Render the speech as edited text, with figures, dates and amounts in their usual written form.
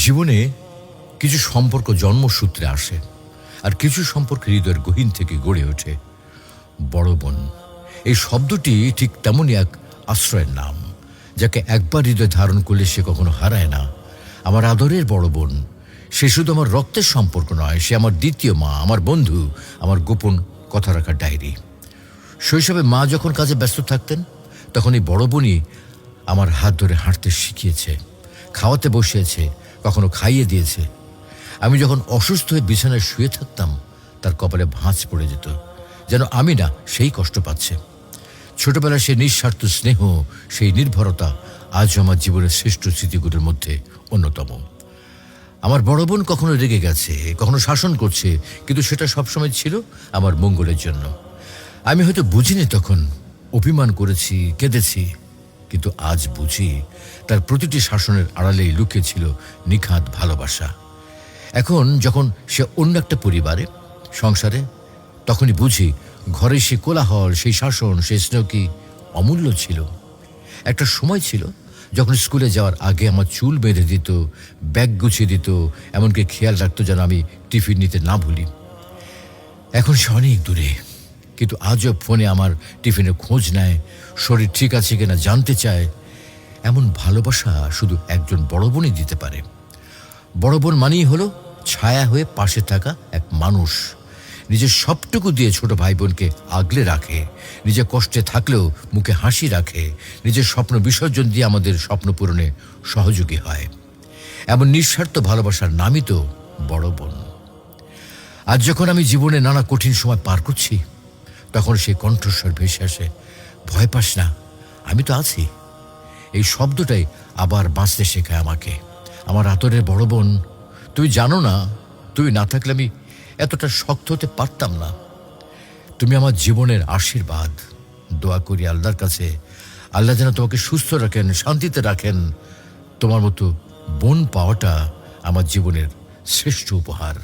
জীবনে কিছু সম্পর্ক জন্মসূত্রে আসে, আর কিছু সম্পর্ক হৃদয়ের গহীন থেকে গড়ে ওঠে। বড় বোন এই শব্দটি ঠিক তেমনই এক আশ্রয়ের নাম, যাকে একবার হৃদয় ধারণ করলে সে কখনো হারায় না। আমার আদরের বড় বোন, সে শুধু আমার রক্তের সম্পর্ক নয়, সে আমার দ্বিতীয় মা, আমার বন্ধু, আমার গোপন কথা রাখার ডায়েরি। শৈশবে মা যখন কাজে ব্যস্ত থাকতেন, তখন এই বড় বোনই আমার হাত ধরে হাঁটতে শিখিয়েছে, খাওয়াতে বসিয়েছে, কখনো খাইয়ে দিয়েছে। আমি যখন অসুস্থ হয়ে বিছানায় শুয়ে থাকতাম, তার কপালে ভাঁজ পড়ে যেত, যেন আমি না সেই কষ্ট পাচ্ছে। ছোটবেলার সেই নিঃস্বার্থ স্নেহ, সেই নির্ভরতা আজও আমার জীবনের শ্রেষ্ঠ স্মৃতিগুলোর মধ্যে অন্যতম। আমার বড় বোন কখনো রেগে গেছে, কখনো শাসন করছে, কিন্তু সেটা সবসময় ছিল আমার মঙ্গলের জন্য। আমি হয়তো বুঝিনি তখন, অভিমান করেছি, কেঁদেছি, কিন্তু আজ বুঝি তার প্রতিটি শাসনের আড়ালেই লুকিয়ে ছিল নিখাত ভালোবাসা। এখন যখন সে অন্য একটা পরিবারে, সংসারে, তখনই বুঝি ঘরে সেই কোলাহল, সেই শাসন, সেই স্নেহ কি অমূল্য ছিল। একটা সময় ছিল যখন স্কুলে যাওয়ার আগে আমার চুল বেঁধে দিত, ব্যাগ গুছিয়ে দিত, এমনকি খেয়াল রাখতো যেন আমি টিফিন নিতে না ভুলি। এখন সে অনেক দূরে, কিন্তু আজও ফোনে আমার টিফিনের খোঁজ নেয়, শরীর ঠিক আছে কিনা জানতে চায়। এমন ভালোবাসা শুধু একজন বড় বোনই দিতে পারে। বড় বোন মানেই হলো ছায়া হয়ে পাশে থাকা এক মানুষ, নিজের সবটুকু দিয়ে ছোট ভাই বোনকে আগলে রাখে, নিজে কষ্টে থাকলেও মুখে হাসি রাখে, নিজের স্বপ্ন বিসর্জন দিয়ে আমাদের স্বপ্ন পূরণে সহযোগী হয়। এমন নিঃস্বার্থ ভালোবাসার নামই তো বড় বোন। আজ যখন আমি জীবনে নানা কঠিন সময় পার করছি, তখন সেই কণ্ঠস্বর ভেসে আসে, ভয় পাস না, আমি তো আছি। এই শব্দটাই আবার বাঁচতে শেখায় আমাকে। আমার আদরের বড় বোন, তুই জানো না, তুই না থাকলে আমি এতটা শক্ত হতে পারতাম না। তুমি আমার জীবনের আশীর্বাদ। দোয়া করি আল্লাহর কাছে, আল্লাহ যেন তোমাকে সুস্থ রাখেন, শান্তিতে রাখেন। তোমার মতো বোন পাওয়াটা আমার জীবনের শ্রেষ্ঠ উপহার।